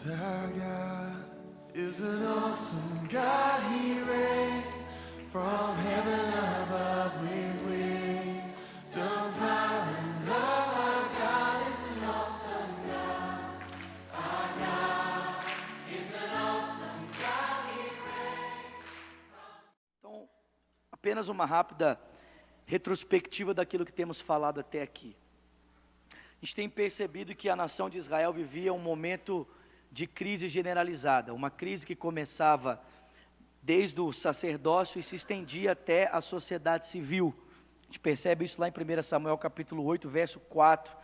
Our God is an awesome God. He reigns from heaven above with wisdom, power, and love. Our God is an awesome God. Our God is an awesome God. He reigns. Então, apenas uma rápida retrospectiva daquilo que temos falado até aqui. A gente tem percebido que a nação de Israel vivia um momento de crise generalizada, uma crise que começava desde o sacerdócio e se estendia até a sociedade civil. A gente percebe isso lá em 1 Samuel capítulo 8, verso 4,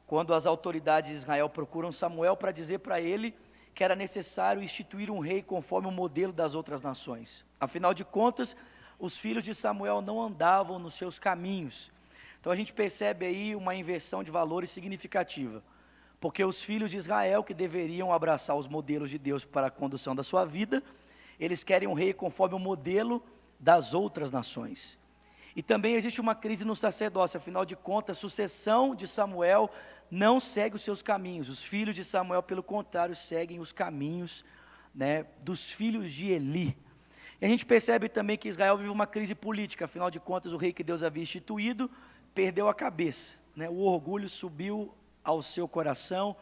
quando as autoridades de Israel procuram Samuel para dizer para ele que era necessário instituir um rei conforme o modelo das outras nações. Afinal de contas, os filhos de Samuel não andavam nos seus caminhos. Então a gente percebe aí uma inversão de valores significativa. Porque os filhos de Israel, que deveriam abraçar os modelos de Deus para a condução da sua vida, eles querem um rei conforme o modelo das outras nações. E também existe uma crise no sacerdócio, afinal de contas, a sucessão de Samuel não segue os seus caminhos. Os filhos de Samuel, pelo contrário, seguem os caminhos, dos filhos de Eli. E a gente percebe também que Israel vive uma crise política, afinal de contas, o rei que Deus havia instituído perdeu a cabeça, o orgulho subiu ao seu coração,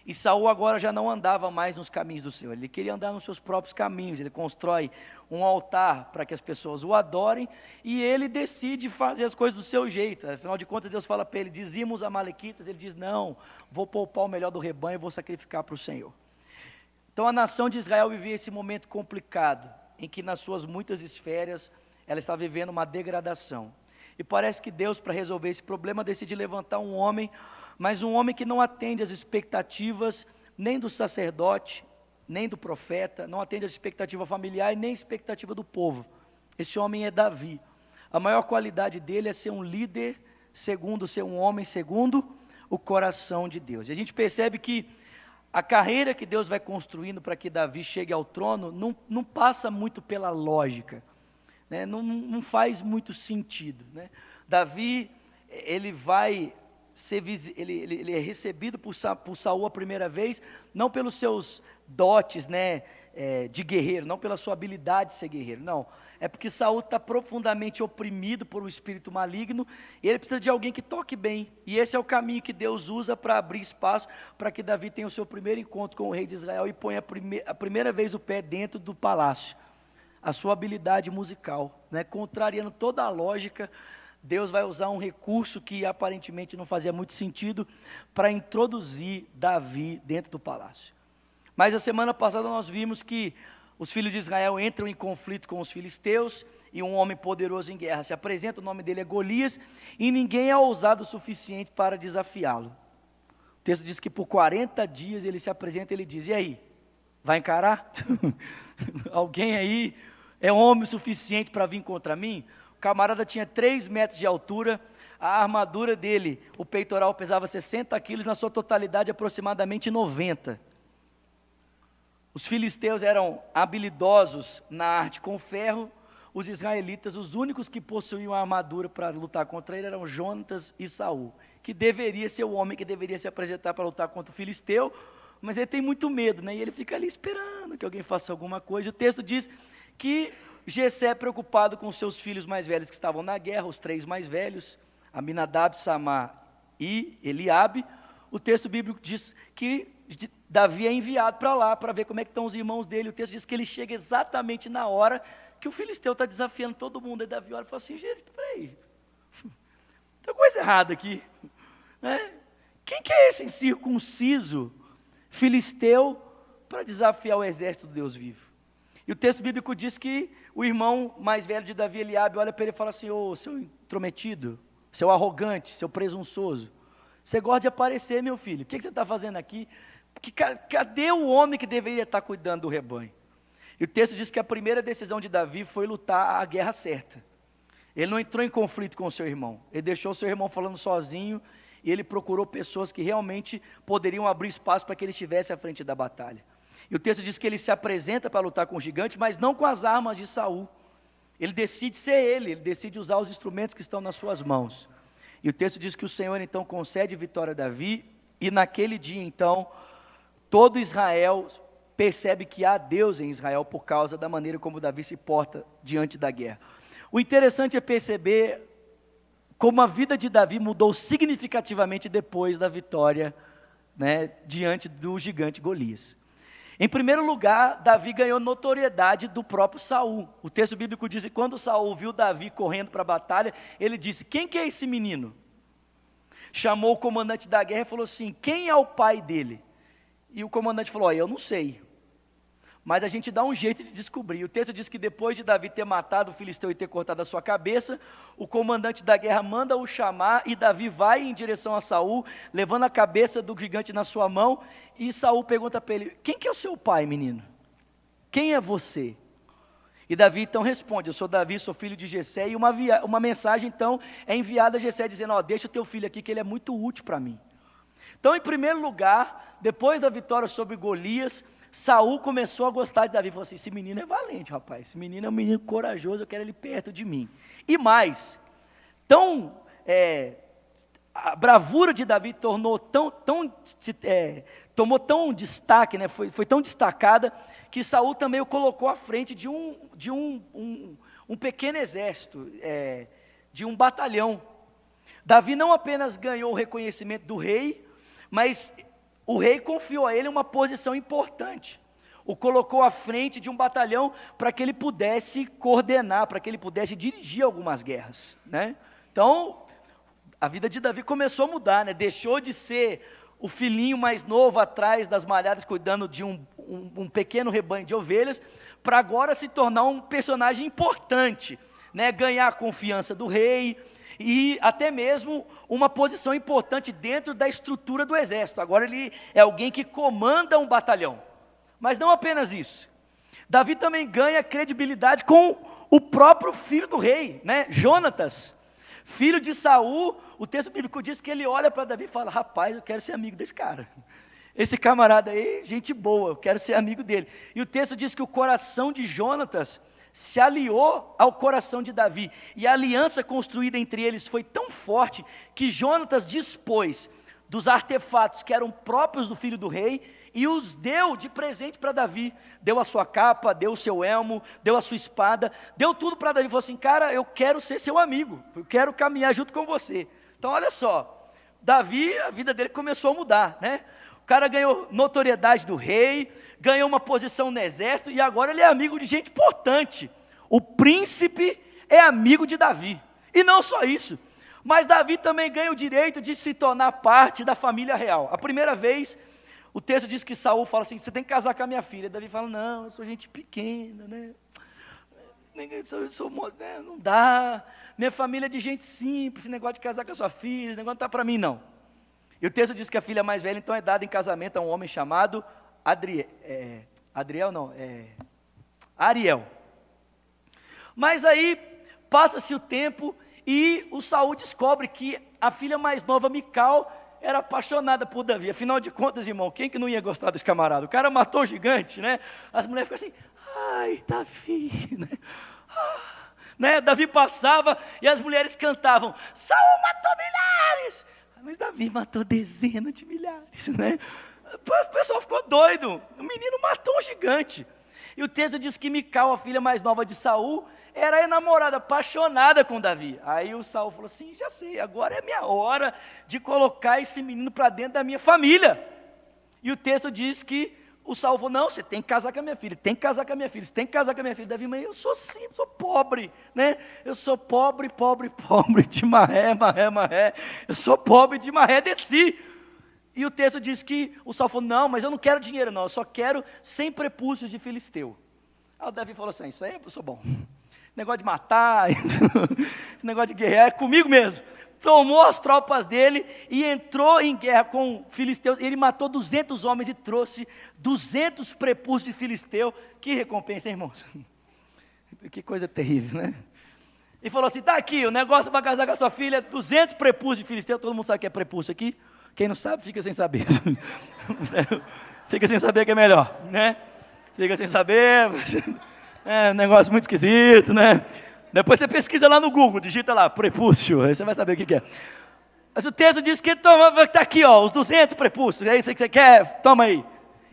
e Saul agora já não andava mais nos caminhos do Senhor, ele queria andar nos seus próprios caminhos. Ele constrói um altar para que as pessoas o adorem, e ele decide fazer as coisas do seu jeito. Afinal de contas, Deus fala para ele: dizimos os amalequitas. Ele diz: não, vou poupar o melhor do rebanho e vou sacrificar para o Senhor. Então a nação de Israel vivia esse momento complicado, em que nas suas muitas esferas, ela está vivendo uma degradação, e parece que Deus, para resolver esse problema, decide levantar um homem, mas um homem que não atende às expectativas nem do sacerdote, nem do profeta, não atende às expectativas familiares, nem à expectativa do povo. Esse homem é Davi. A maior qualidade dele é ser um líder, ser um homem segundo o coração de Deus. E a gente percebe que a carreira que Deus vai construindo para que Davi chegue ao trono, não passa muito pela lógica, não faz muito sentido. Davi, ele é recebido por Saul a primeira vez, não pelos seus dotes de guerreiro, não pela sua habilidade de ser guerreiro, não, é porque Saul está profundamente oprimido por um espírito maligno, e ele precisa de alguém que toque bem, e esse é o caminho que Deus usa para abrir espaço, para que Davi tenha o seu primeiro encontro com o rei de Israel, e ponha a primeira vez o pé dentro do palácio. A sua habilidade musical, contrariando toda a lógica, Deus vai usar um recurso que aparentemente não fazia muito sentido para introduzir Davi dentro do palácio. Mas a semana passada nós vimos que os filhos de Israel entram em conflito com os filisteus, e um homem poderoso em guerra se apresenta, o nome dele é Golias, e ninguém é ousado o suficiente para desafiá-lo. O texto diz que por 40 dias ele se apresenta e ele diz: e aí, vai encarar? Alguém aí é homem o suficiente para vir contra mim? O camarada tinha 3 metros de altura, a armadura dele, o peitoral pesava 60 quilos, na sua totalidade aproximadamente 90. Os filisteus eram habilidosos na arte com ferro, os israelitas, os únicos que possuíam a armadura para lutar contra ele eram Jonatas e Saul, que deveria ser o homem que deveria se apresentar para lutar contra o filisteu, mas ele tem muito medo, e ele fica ali esperando que alguém faça alguma coisa. O texto diz que Jessé, preocupado com os seus filhos mais velhos que estavam na guerra, os 3 mais velhos, Aminadab, Samar e Eliabe, o texto bíblico diz que Davi é enviado para lá, para ver como é que estão os irmãos dele. O texto diz que ele chega exatamente na hora que o filisteu está desafiando todo mundo. Aí Davi olha e fala assim: gente, peraí, tem coisa errada aqui, Quem que é esse incircunciso filisteu para desafiar o exército do Deus vivo? E o texto bíblico diz que o irmão mais velho de Davi, Eliabe, olha para ele e fala assim: ô, seu intrometido, seu arrogante, seu presunçoso, você gosta de aparecer, meu filho, o que você está fazendo aqui? Cadê o homem que deveria estar cuidando do rebanho? E o texto diz que a primeira decisão de Davi foi lutar a guerra certa. Ele não entrou em conflito com o seu irmão, ele deixou o seu irmão falando sozinho, e ele procurou pessoas que realmente poderiam abrir espaço para que ele estivesse à frente da batalha. E o texto diz que ele se apresenta para lutar com o gigante, mas não com as armas de Saul. Ele decide ser ele decide usar os instrumentos que estão nas suas mãos. E o texto diz que o Senhor então concede vitória a Davi, e naquele dia então, todo Israel percebe que há Deus em Israel por causa da maneira como Davi se porta diante da guerra. O interessante é perceber como a vida de Davi mudou significativamente depois da vitória, né, diante do gigante Golias. Em primeiro lugar, Davi ganhou notoriedade do próprio Saul. O texto bíblico diz que quando Saul viu Davi correndo para a batalha, ele disse: quem que é esse menino? Chamou o comandante da guerra e falou assim: quem é o pai dele? E o comandante falou: eu não sei, mas a gente dá um jeito de descobrir. O texto diz que depois de Davi ter matado o filisteu e ter cortado a sua cabeça, o comandante da guerra manda-o chamar, e Davi vai em direção a Saul, levando a cabeça do gigante na sua mão, e Saul pergunta para ele: quem que é o seu pai, menino? Quem é você? E Davi então responde: eu sou Davi, sou filho de Jessé, e uma mensagem então é enviada a Jessé dizendo: deixa o teu filho aqui que ele é muito útil para mim. Então, em primeiro lugar, depois da vitória sobre Golias, Saul começou a gostar de Davi, falou assim: esse menino é valente, rapaz, esse menino é um menino corajoso, eu quero ele perto de mim. E mais, a bravura de Davi tomou tão destaque, né, foi tão destacada, que Saul também o colocou à frente de um pequeno exército, de um batalhão. Davi não apenas ganhou o reconhecimento do rei, mas o rei confiou a ele uma posição importante, o colocou à frente de um batalhão para que ele pudesse coordenar, para que ele pudesse dirigir algumas guerras, né? Então, a vida de Davi começou a mudar, né? Deixou de ser o filhinho mais novo atrás das malhadas, cuidando de um pequeno rebanho de ovelhas, para agora se tornar um personagem importante, né? Ganhar a confiança do rei, e até mesmo uma posição importante dentro da estrutura do exército. Agora ele é alguém que comanda um batalhão. Mas não apenas isso, Davi também ganha credibilidade com o próprio filho do rei, né? Jonatas, filho de Saul. O texto bíblico diz que ele olha para Davi e fala: rapaz, eu quero ser amigo desse cara, esse camarada aí, gente boa, eu quero ser amigo dele. E o texto diz que o coração de Jonatas se aliou ao coração de Davi, e a aliança construída entre eles foi tão forte, que Jonatas dispôs dos artefatos que eram próprios do filho do rei, e os deu de presente para Davi. Deu a sua capa, deu o seu elmo, deu a sua espada, deu tudo para Davi. Falou assim: cara, eu quero ser seu amigo, eu quero caminhar junto com você. Então olha só, Davi, a vida dele começou a mudar, né? O cara ganhou notoriedade do rei, ganhou uma posição no exército, e agora ele é amigo de gente importante. O príncipe é amigo de Davi, e não só isso, mas Davi também ganha o direito de se tornar parte da família real. A primeira vez, o texto diz que Saul fala assim: você tem que casar com a minha filha. Davi fala: não, eu sou gente pequena, né? Não dá, minha família é de gente simples, esse negócio de casar com a sua filha, esse negócio não está para mim não. E o texto diz que a filha mais velha então é dada em casamento a um homem chamado Ariel. Mas aí passa-se o tempo e o Saul descobre que a filha mais nova, Mical, era apaixonada por Davi. Afinal de contas, irmão, quem que não ia gostar desse camarada? O cara matou o gigante, né? As mulheres ficam assim: ai, Davi, né? Né? Davi passava e as mulheres cantavam: Saul matou milhares, mas Davi matou dezenas de milhares, né? O pessoal ficou doido, o menino matou um gigante. E o texto diz que Mical, a filha mais nova de Saul, era enamorada, apaixonada com Davi. Aí o Saul falou assim: já sei, agora é minha hora de colocar esse menino para dentro da minha família. E o texto diz que o Saul falou: não, você tem que casar com a minha filha, tem que casar com a minha filha, você tem que casar com a minha filha. Davi: mas eu sou simples, sou pobre, né? Eu sou pobre de maré, eu sou pobre de maré, desci. E o texto diz que o Saul falou: não, mas eu não quero dinheiro não, eu só quero 100 prepúcios de filisteu. Aí o Davi falou assim: isso aí eu sou bom, negócio de matar, esse negócio de guerrear é comigo mesmo. Tomou as tropas dele e entrou em guerra com filisteus. Ele matou 200 homens e trouxe 200 prepúcios de filisteu. Que recompensa, hein, irmãos? Que coisa terrível, né? E falou assim: tá aqui, o negócio para casar com a sua filha, 200 prepúcios de filisteu. Todo mundo sabe o que é prepúcio aqui? Quem não sabe, fica sem saber. Fica sem saber que é melhor, né? Fica sem saber. É um negócio muito esquisito, né? Depois você pesquisa lá no Google, digita lá, prepúcio, aí você vai saber o que é. Mas o texto diz que ele toma, está aqui, ó, os 200 prepúcios, é isso que você quer? Toma aí.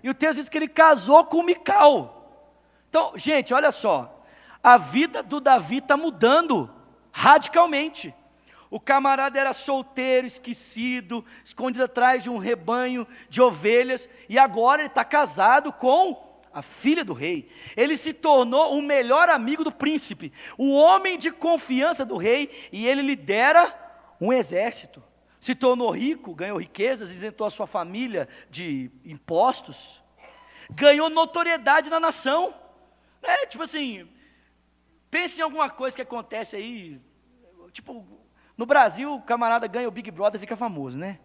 E o texto diz que ele casou com Mical. Então, gente, olha só. A vida do Davi está mudando radicalmente. O camarada era solteiro, esquecido, escondido atrás de um rebanho de ovelhas, e agora ele está casado com a filha do rei. Ele se tornou o melhor amigo do príncipe, o homem de confiança do rei, e ele lidera um exército. Se tornou rico, ganhou riquezas, isentou a sua família de impostos, ganhou notoriedade na nação. Tipo assim, pense em alguma coisa que acontece aí, tipo, no Brasil, o camarada ganha o Big Brother e fica famoso, né?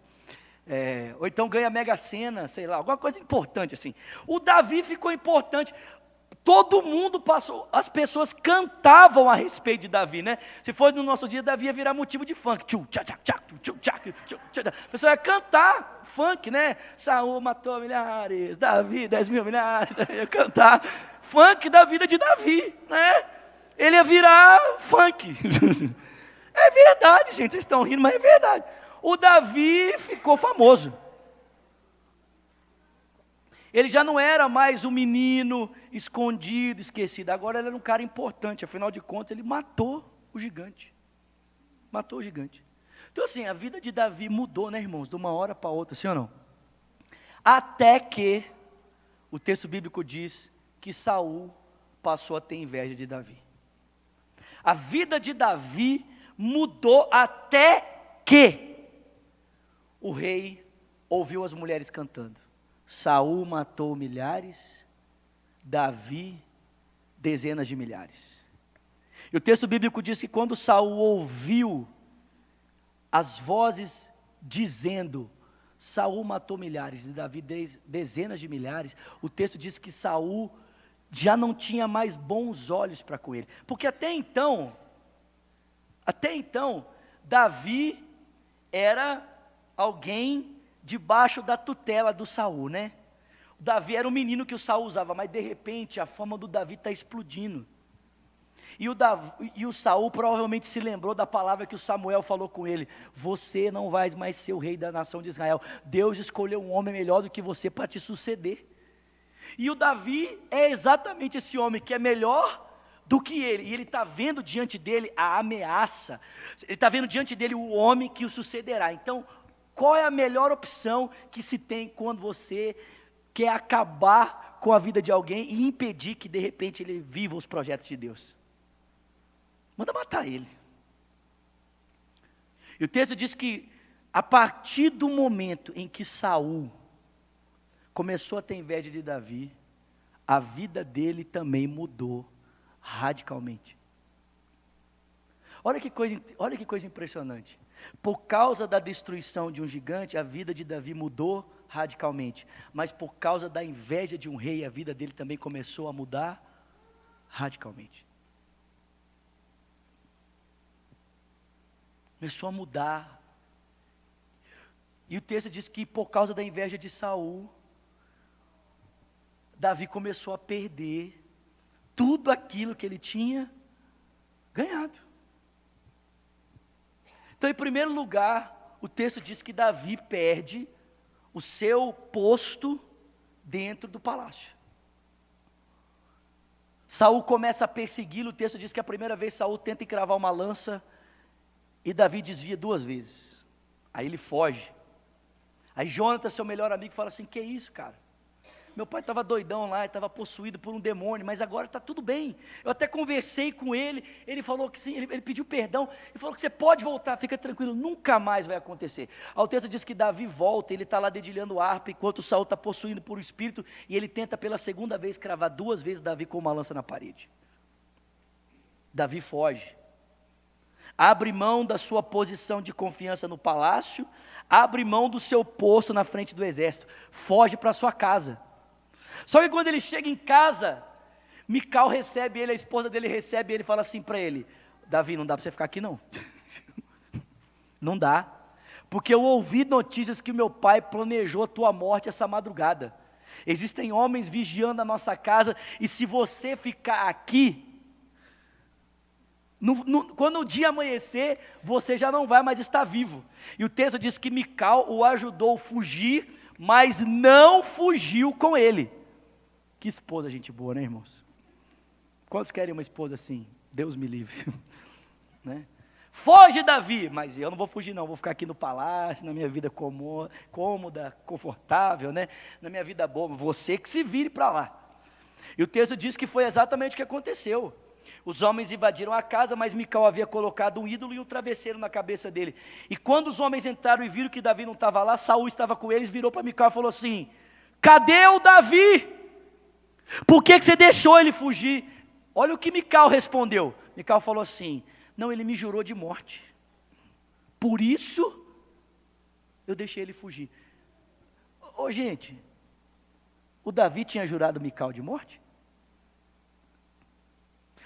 Ou então ganha a Mega Sena, sei lá, alguma coisa importante assim. O Davi ficou importante. Todo mundo passou, as pessoas cantavam a respeito de Davi, né? Se fosse no nosso dia, Davi ia virar motivo de funk. A pessoa ia cantar funk, né? Saul matou milhares, Davi 10 mil milhares, ia cantar funk da vida de Davi, né? Ele ia virar funk. É verdade, gente, vocês estão rindo, mas é verdade. O Davi ficou famoso. Ele já não era mais um menino escondido, esquecido. Agora ele era um cara importante. Afinal de contas, ele matou o gigante. Matou o gigante. Então assim, a vida de Davi mudou, né, irmãos? De uma hora para outra, sim ou não? Até que o texto bíblico diz que Saul passou a ter inveja de Davi. A vida de Davi mudou até que o rei ouviu as mulheres cantando. Saul matou milhares, Davi dezenas de milhares. E o texto bíblico diz que quando Saul ouviu as vozes dizendo, Saul matou milhares e Davi dezenas de milhares, o texto diz que Saul já não tinha mais bons olhos para com ele. Porque até então, Davi era alguém debaixo da tutela do Saul, né? O Davi era um menino que o Saul usava, mas de repente a fama do Davi está explodindo. E o Saul provavelmente se lembrou da palavra que o Samuel falou com ele: você não vai mais ser o rei da nação de Israel. Deus escolheu um homem melhor do que você para te suceder. E o Davi é exatamente esse homem que é melhor do que ele. E ele está vendo diante dele a ameaça. Ele está vendo diante dele o homem que o sucederá. Então, qual é a melhor opção que se tem quando você quer acabar com a vida de alguém e impedir que de repente ele viva os projetos de Deus? Manda matar ele. E o texto diz que a partir do momento em que Saul começou a ter inveja de Davi, a vida dele também mudou radicalmente. Olha que coisa impressionante. Por causa da destruição de um gigante, a vida de Davi mudou radicalmente. Mas por causa da inveja de um rei, a vida dele também começou a mudar radicalmente. Começou a mudar. E o texto diz que por causa da inveja de Saul, Davi começou a perder tudo aquilo que ele tinha ganhado. Então, em primeiro lugar, o texto diz que Davi perde o seu posto dentro do palácio. Saul começa a persegui-lo. O texto diz que a primeira vez Saul tenta encravar uma lança e Davi desvia 2 vezes. Aí ele foge. Aí Jonathan, seu melhor amigo, fala assim: que isso, cara? Meu pai estava doidão lá, estava possuído por um demônio, mas agora está tudo bem. Eu até conversei com ele, ele falou que sim, ele pediu perdão, e falou que você pode voltar, fica tranquilo, nunca mais vai acontecer. Aí o texto diz que Davi volta, ele está lá dedilhando harpa, enquanto Saul está possuído por um espírito, e ele tenta pela segunda vez cravar 2 vezes Davi com uma lança na parede. Davi foge. Abre mão da sua posição de confiança no palácio, abre mão do seu posto na frente do exército, foge para sua casa. Só que quando ele chega em casa, Mical recebe ele, a esposa dele recebe ele e fala assim para ele: Davi, não dá para você ficar aqui não. Não dá, porque eu ouvi notícias que o meu pai planejou a tua morte essa madrugada. Existem homens vigiando a nossa casa, e se você ficar aqui, quando o dia amanhecer, você já não vai mais estar vivo. E o texto diz que Mical o ajudou a fugir, mas não fugiu com ele. Que esposa gente boa, né, irmãos? Quantos querem uma esposa assim? Deus me livre. Né? Foge, Davi, mas eu não vou fugir não, vou ficar aqui no palácio, na minha vida cômoda, confortável, né? Na minha vida boa, você que se vire para lá. E o texto diz que foi exatamente o que aconteceu. Os homens invadiram a casa, mas Mical havia colocado um ídolo e um travesseiro na cabeça dele. E quando os homens entraram e viram que Davi não estava lá, Saul estava com eles, virou para Mical e falou assim: cadê o Davi? Por que você deixou ele fugir? Olha o que Mical respondeu. Mical falou assim: não, ele me jurou de morte, por isso eu deixei ele fugir. Ô gente, o Davi tinha jurado Mical de morte?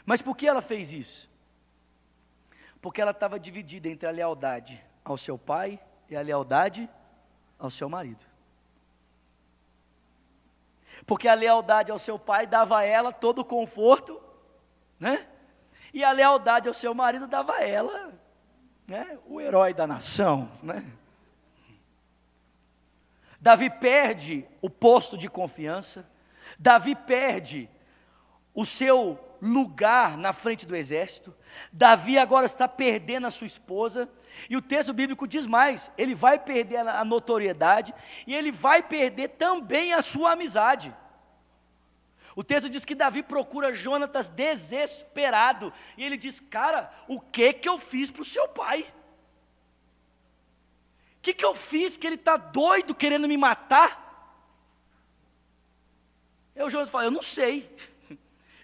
Mas por que ela fez isso? Porque ela estava dividida entre a lealdade ao seu pai e a lealdade ao seu marido. Porque a lealdade ao seu pai dava a ela todo o conforto, né? E a lealdade ao seu marido dava a ela, né, o herói da nação, né? Davi perde o posto de confiança, Davi perde o seu lugar na frente do exército, Davi agora está perdendo a sua esposa, e o texto bíblico diz mais, ele vai perder a notoriedade, e ele vai perder também a sua amizade. O texto diz que Davi procura Jonatas desesperado, e ele diz: cara, o que eu fiz para o seu pai? O que eu fiz que ele está doido querendo me matar? O Jonatas fala: eu não sei,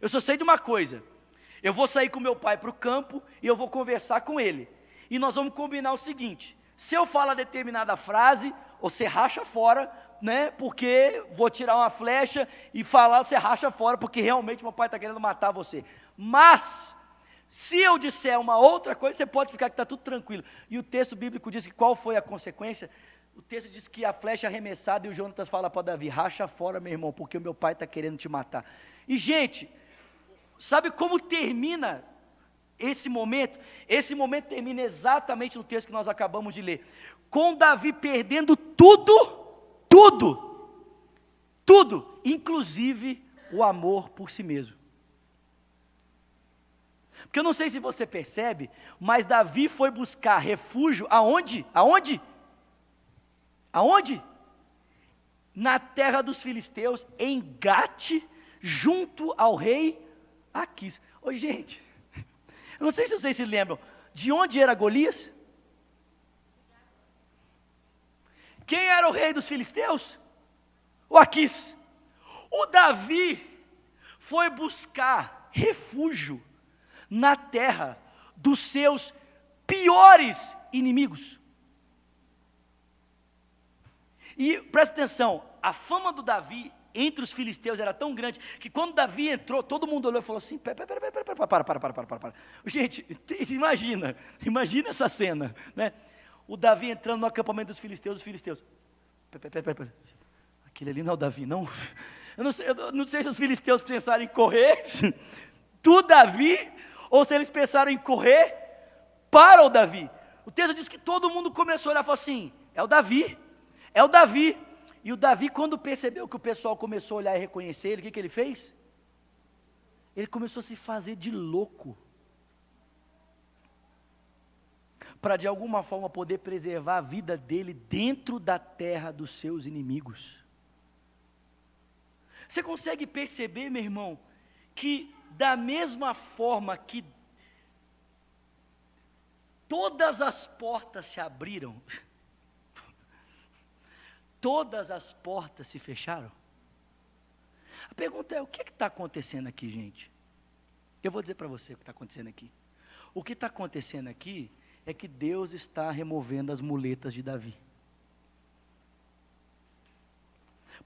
eu só sei de uma coisa, eu vou sair com meu pai para o campo, e eu vou conversar com ele, e nós vamos combinar o seguinte: se eu falar determinada frase, você racha fora, né, porque vou tirar uma flecha e falar, você racha fora, porque realmente meu pai está querendo matar você. Mas, se eu disser uma outra coisa, você pode ficar que está tudo tranquilo. E o texto bíblico diz que qual foi a consequência? O texto diz que a flecha arremessada, e o Jonatas fala para Davi: racha fora, meu irmão, porque o meu pai está querendo te matar. E gente, sabe como termina esse momento? Esse momento termina exatamente no texto que nós acabamos de ler, com Davi perdendo tudo, inclusive o amor por si mesmo. Porque eu não sei se você percebe, mas Davi foi buscar refúgio aonde? Na terra dos filisteus, em Gate, junto ao rei Aquis. Ô gente, eu não sei se vocês se lembram, de onde era Golias? Quem era o rei dos filisteus? O Aquis. O Davi foi buscar refúgio na terra dos seus piores inimigos. E presta atenção, a fama do Davi entre os filisteus era tão grande, que quando Davi entrou, todo mundo olhou e falou assim: para. Gente, imagina essa cena, né? O Davi entrando no acampamento dos filisteus, os filisteus: pera. Aquele ali não é o Davi, não? Eu não sei se os filisteus pensaram em correr do Davi, ou se eles pensaram em correr para o Davi. O texto diz que todo mundo começou a olhar e falou assim: é o Davi. E o Davi, quando percebeu que o pessoal começou a olhar e reconhecer ele, o que ele fez? Ele começou a se fazer de louco, para de alguma forma poder preservar a vida dele dentro da terra dos seus inimigos. Você consegue perceber, meu irmão, que da mesma forma que todas as portas se abriram, todas as portas se fecharam? A pergunta é: o que está acontecendo aqui, gente? Eu vou dizer para você o que está acontecendo aqui. O que está acontecendo aqui é que Deus está removendo as muletas de Davi.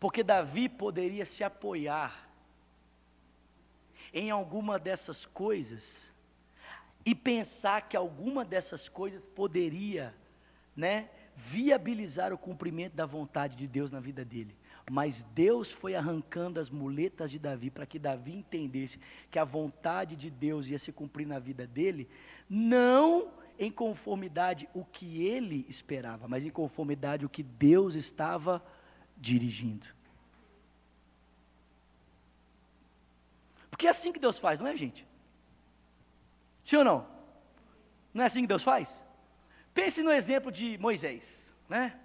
Porque Davi poderia se apoiar em alguma dessas coisas e pensar que alguma dessas coisas poderia, né, viabilizar o cumprimento da vontade de Deus na vida dele. Mas Deus foi arrancando as muletas de Davi para que Davi entendesse que a vontade de Deus ia se cumprir na vida dele, não em conformidade o que ele esperava, mas em conformidade o que Deus estava dirigindo. Porque é assim que Deus faz, não é, gente? Sim ou não? Não é assim que Deus faz? Pense no exemplo de Moisés, né?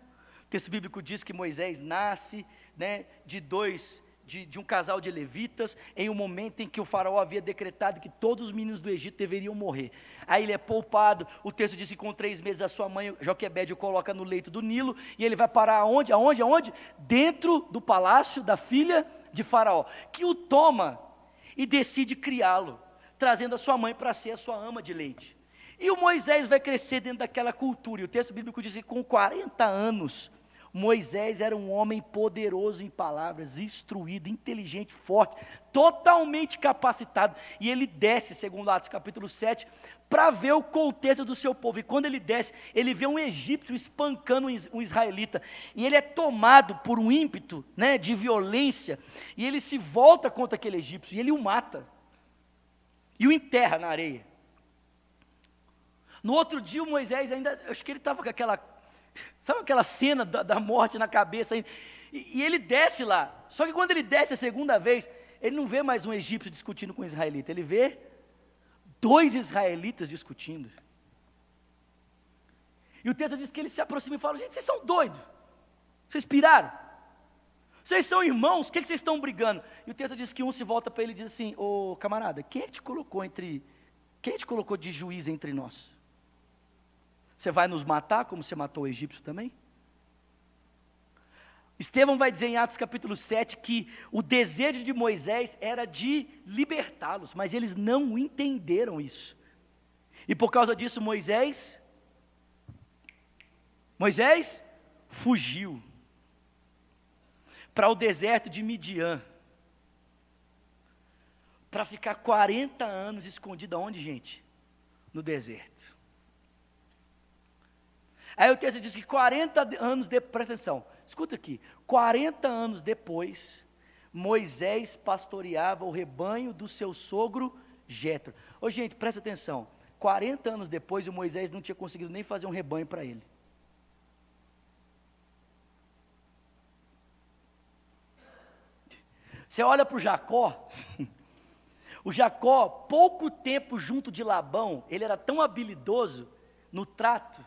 O texto bíblico diz que Moisés nasce, né, de um casal de levitas, em um momento em que o faraó havia decretado que todos os meninos do Egito deveriam morrer. Aí ele é poupado, o texto diz que com 3 meses a sua mãe, Joquebede, o coloca no leito do Nilo, e ele vai parar aonde? Dentro do palácio da filha de faraó, que o toma e decide criá-lo, trazendo a sua mãe para ser a sua ama de leite. E o Moisés vai crescer dentro daquela cultura, e o texto bíblico diz que com 40 anos, Moisés era um homem poderoso em palavras, instruído, inteligente, forte, totalmente capacitado, e ele desce, segundo Atos capítulo 7, para ver o contexto do seu povo, e quando ele desce, ele vê um egípcio espancando um israelita, e ele é tomado por um ímpeto, né, de violência, e ele se volta contra aquele egípcio, e ele o mata, e o enterra na areia. No outro dia o Moisés ainda, acho que ele estava com sabe aquela cena da morte na cabeça, e ele desce lá, só que quando ele desce a segunda vez, ele não vê mais um egípcio discutindo com um israelita, ele vê 2 israelitas discutindo, e o texto diz que ele se aproxima e fala: gente, vocês são doidos, vocês piraram, vocês são irmãos, o que vocês estão brigando? E o texto diz que um se volta para ele e diz assim: ô camarada, quem te colocou de juiz entre nós? Você vai nos matar como você matou o egípcio também? Estevão vai dizer em Atos capítulo 7 que o desejo de Moisés era de libertá-los, mas eles não entenderam isso. E por causa disso Moisés fugiu para o deserto de Midian, para ficar 40 anos escondido aonde, gente? No deserto. Aí o texto diz que 40 anos depois, presta atenção, escuta aqui, 40 anos depois, Moisés pastoreava o rebanho do seu sogro Jetro. Ô gente, presta atenção, 40 anos depois o Moisés não tinha conseguido nem fazer um rebanho para ele. Você olha para o Jacó, pouco tempo junto de Labão, ele era tão habilidoso no trato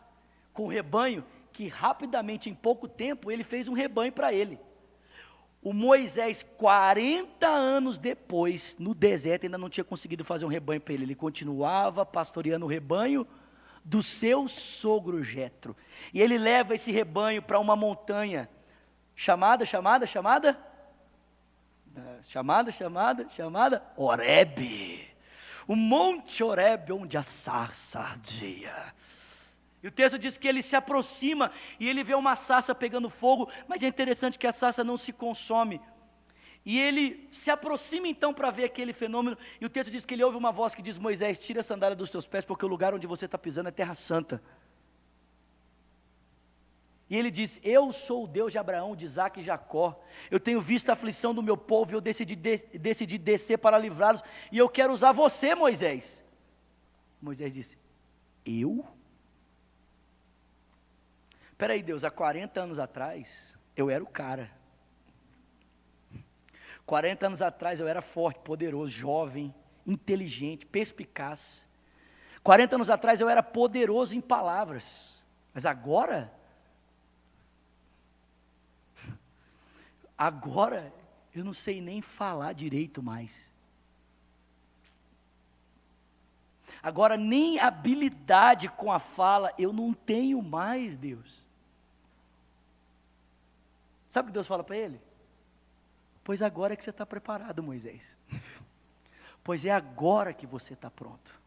com o rebanho, que rapidamente, em pouco tempo, ele fez um rebanho para ele. O Moisés, 40 anos depois, no deserto, ainda não tinha conseguido fazer um rebanho para ele, ele continuava pastoreando o rebanho do seu sogro Jetro, e ele leva esse rebanho para uma montanha, chamada Horebe, o monte Horebe, onde a sarça ardia. E o texto diz que ele se aproxima e ele vê uma sarça pegando fogo, mas é interessante que a sarça não se consome. E ele se aproxima então para ver aquele fenômeno, e o texto diz que ele ouve uma voz que diz: Moisés, tira a sandália dos teus pés, porque o lugar onde você está pisando é terra santa. E ele diz: eu sou o Deus de Abraão, de Isaque e Jacó, eu tenho visto a aflição do meu povo, e eu decidi descer para livrá-los, e eu quero usar você, Moisés. Moisés disse: eu? Espera aí, Deus, há 40 anos atrás, eu era o cara. 40 anos atrás eu era forte, poderoso, jovem, inteligente, perspicaz. 40 anos atrás eu era poderoso em palavras, mas agora eu não sei nem falar direito mais. Agora nem habilidade com a fala eu não tenho mais, Deus. Sabe o que Deus fala para ele? Pois agora é que você está preparado, Moisés. Pois é agora que você está pronto.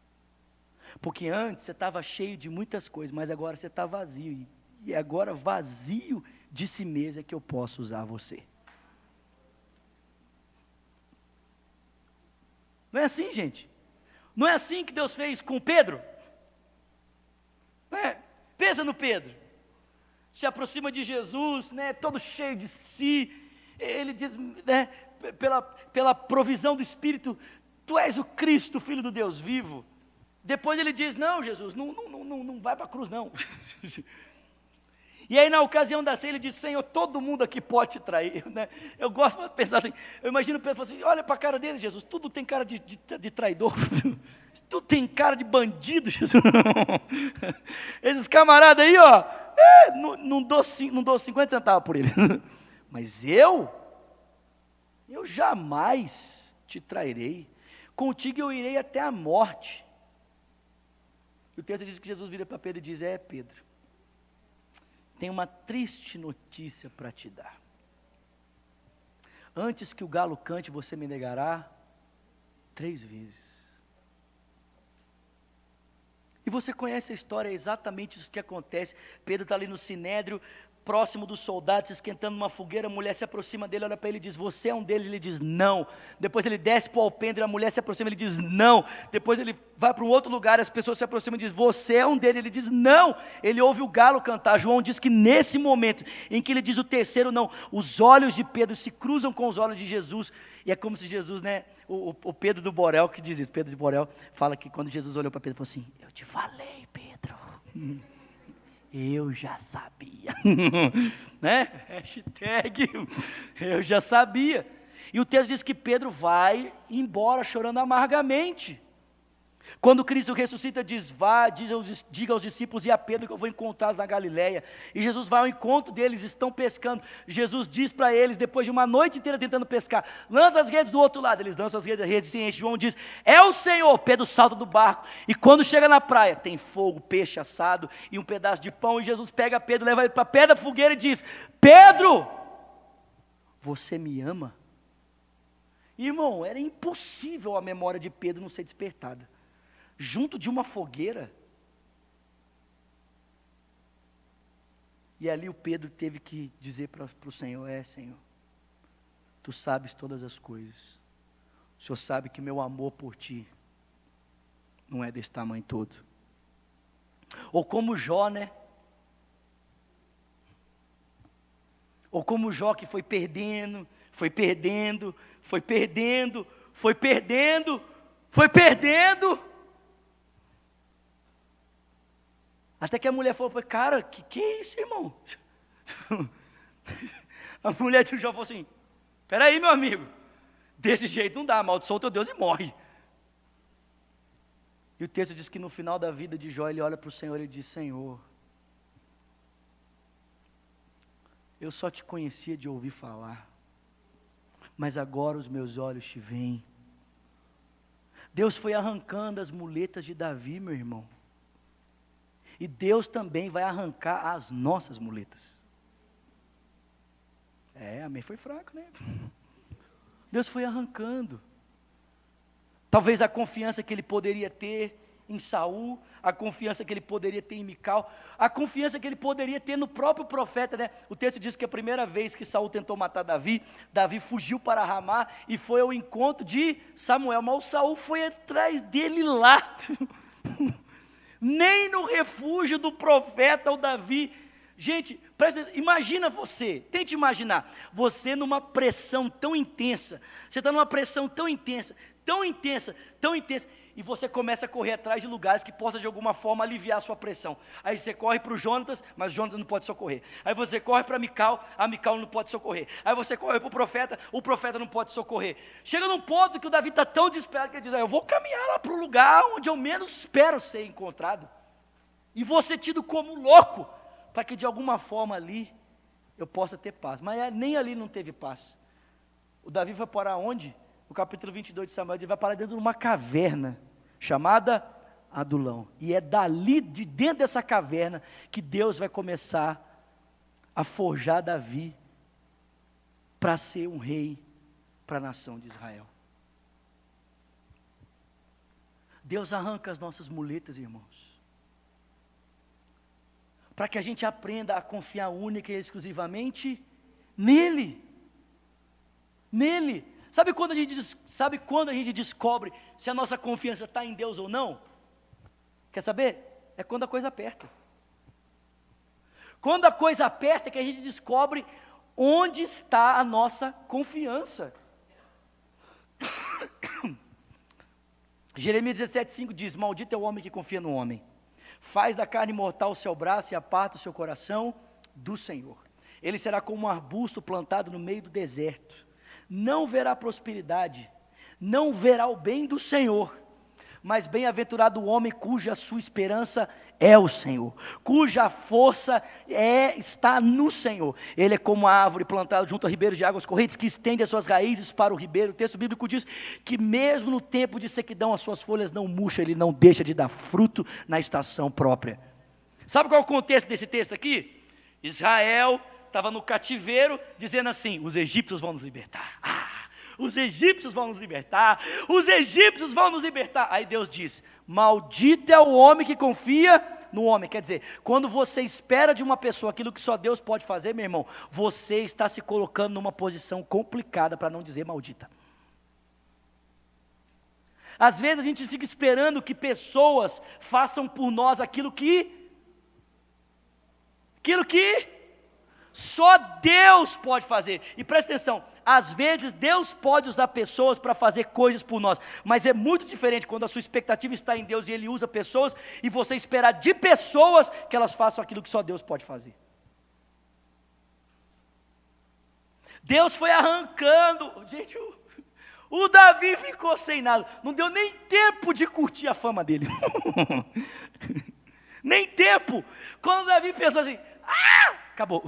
Porque antes você estava cheio de muitas coisas, mas agora você está vazio. E agora vazio de si mesmo é que eu posso usar você. Não é assim, gente? Não é assim que Deus fez com Pedro? Não é? Pensa no Pedro. Se aproxima de Jesus, né, todo cheio de si. Ele diz, né, pela provisão do Espírito: tu és o Cristo, Filho do Deus vivo. Depois ele diz: não, Jesus, não vai para a cruz não. E aí na ocasião da ceia ele disse: Senhor, todo mundo aqui pode te trair, né? Eu gosto de pensar assim, eu imagino Pedro assim: olha para a cara dele, Jesus, tudo tem cara de traidor, tudo tem cara de bandido, Jesus. Esses camaradas aí, ó, não dou 50 centavos por eles, mas eu jamais te trairei, contigo eu irei até a morte. E o texto diz que Jesus vira para Pedro e diz: Pedro, tem uma triste notícia para te dar. Antes que o galo cante, você me negará 3 vezes. E você conhece a história, é exatamente isso que acontece. Pedro está ali no sinédrio, próximo dos soldados, esquentando uma fogueira. A mulher se aproxima dele, olha para ele e diz: você é um deles? Ele diz: não. Depois ele desce para o alpendre, a mulher se aproxima, ele diz: não. Depois ele vai para um outro lugar, as pessoas se aproximam e dizem: você é um deles? Ele diz: não. Ele ouve o galo cantar. João diz que nesse momento em que ele diz o terceiro não, os olhos de Pedro se cruzam com os olhos de Jesus, e é como se Jesus, né, o Pedro do Borel que diz isso, Pedro de Borel fala que quando Jesus olhou para Pedro, falou assim: eu te falei, Pedro, eu já sabia, né? Hashtag, eu já sabia. E o texto diz que Pedro vai embora chorando amargamente. Quando Cristo ressuscita, diz: diga aos discípulos e a Pedro que eu vou encontrá-los na Galileia. E Jesus vai ao encontro deles, estão pescando. Jesus diz para eles, depois de uma noite inteira tentando pescar: lança as redes do outro lado. Eles lançam as redes se enchem. João diz: é o Senhor. Pedro salta do barco, e quando chega na praia, tem fogo, peixe assado e um pedaço de pão. E Jesus pega Pedro, leva ele para perto da fogueira e diz: Pedro, você me ama? Irmão, era impossível a memória de Pedro não ser despertada. Junto de uma fogueira. E ali o Pedro teve que dizer para o Senhor: Senhor, tu sabes todas as coisas. O Senhor sabe que meu amor por ti não é desse tamanho todo. Ou como Jó, né? Ou como Jó, que foi perdendo, foi perdendo, foi perdendo, foi perdendo, foi perdendo. Até que a mulher falou: cara, que é isso, irmão? A mulher de Jó falou assim: peraí, meu amigo, desse jeito não dá, amaldiçoa o teu Deus e morre. E o texto diz que no final da vida de Jó, ele olha para o Senhor e diz: Senhor, eu só te conhecia de ouvir falar, mas agora os meus olhos te veem. Deus foi arrancando as muletas de Davi, meu irmão. E Deus também vai arrancar as nossas muletas. Amém, foi fraco, né? Deus foi arrancando. Talvez a confiança que ele poderia ter em Saul, a confiança que ele poderia ter em Mical, a confiança que ele poderia ter no próprio profeta, né? O texto diz que a primeira vez que Saul tentou matar Davi, Davi fugiu para Ramá e foi ao encontro de Samuel, mas o Saul foi atrás dele lá. Nem no refúgio do profeta o Davi. Gente, presta atenção, imagina você, tente imaginar, você numa pressão tão intensa, você está numa pressão tão intensa, tão intensa, tão intensa, e você começa a correr atrás de lugares que possam de alguma forma aliviar a sua pressão. Aí você corre para o Jonatas, mas o Jonatas não pode socorrer. Aí você corre para Mical, a Mical não pode socorrer. Aí você corre para o profeta não pode socorrer. Chega num ponto que o Davi está tão desesperado que ele diz: eu vou caminhar lá para o lugar onde eu menos espero ser encontrado. E vou ser tido como louco, para que de alguma forma ali eu possa ter paz. Mas nem ali não teve paz. O Davi vai parar onde? No capítulo 22 de Samuel, ele vai parar dentro de uma caverna, chamada Adulão. E é dali, de dentro dessa caverna, que Deus vai começar a forjar Davi, para ser um rei para a nação de Israel. Deus arranca as nossas muletas, irmãos, para que a gente aprenda a confiar única e exclusivamente nele. Nele. Sabe quando a gente descobre se a nossa confiança está em Deus ou não? Quer saber? É quando a coisa aperta. Quando a coisa aperta é que a gente descobre onde está a nossa confiança. Jeremias 17,5 diz: maldito é o homem que confia no homem. Faz da carne mortal o seu braço e aparta o seu coração do Senhor. Ele será como um arbusto plantado no meio do deserto. Não verá prosperidade, não verá o bem do Senhor. Mas bem-aventurado o homem cuja sua esperança é o Senhor, cuja força está no Senhor. Ele é como a árvore plantada junto a ribeiros de águas correntes, que estende as suas raízes para o ribeiro. O texto bíblico diz que mesmo no tempo de sequidão as suas folhas não murcham, ele não deixa de dar fruto na estação própria. Sabe qual é o contexto desse texto aqui? Israel estava no cativeiro, dizendo assim: os egípcios vão nos libertar. Os egípcios vão nos libertar, os egípcios vão nos libertar. Aí Deus diz: maldito é o homem que confia no homem. Quer dizer, quando você espera de uma pessoa aquilo que só Deus pode fazer, meu irmão, você está se colocando numa posição complicada, para não dizer maldita. Às vezes a gente fica esperando que pessoas façam por nós aquilo que só Deus pode fazer. E presta atenção, às vezes Deus pode usar pessoas para fazer coisas por nós, mas é muito diferente quando a sua expectativa está em Deus e Ele usa pessoas, e você esperar de pessoas que elas façam aquilo que só Deus pode fazer. Deus foi arrancando, gente, o Davi ficou sem nada, não deu nem tempo de curtir a fama dele, nem tempo. Quando o Davi pensou assim: acabou.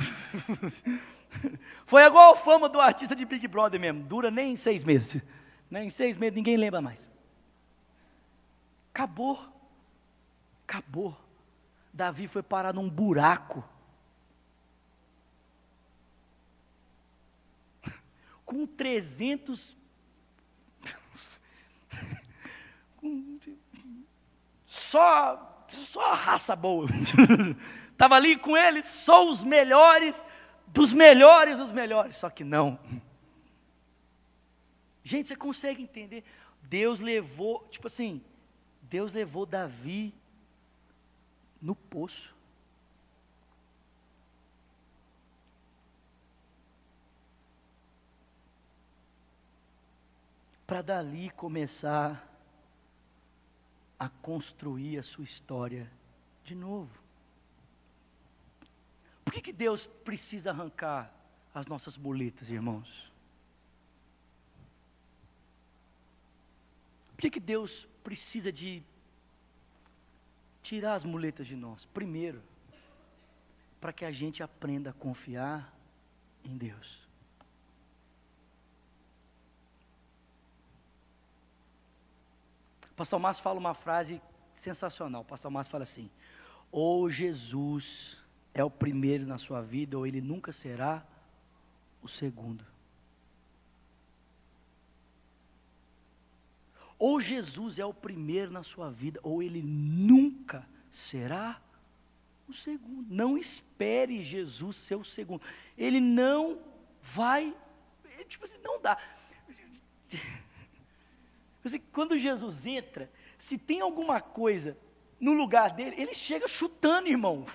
Foi igual a fama do artista de Big Brother mesmo, dura nem 6 meses, nem 6 meses ninguém lembra mais. Acabou. Davi foi parar num buraco, com 300, só raça boa, estava ali com ele só os melhores, dos melhores, só que não. Gente, você consegue entender? Deus levou Davi no poço. Para dali começar a construir a sua história de novo. Por que Deus precisa arrancar as nossas muletas, irmãos? Por que Deus precisa de tirar as muletas de nós? Primeiro, para que a gente aprenda a confiar em Deus. Pastor Márcio fala uma frase sensacional. Pastor Márcio fala assim: ou Jesus é o primeiro na sua vida, ou ele nunca será o segundo. Ou Jesus é o primeiro na sua vida, ou ele nunca será o segundo. Não espere Jesus ser o segundo. Ele não vai, não dá. Quando Jesus entra, se tem alguma coisa no lugar dele, ele chega chutando, irmão.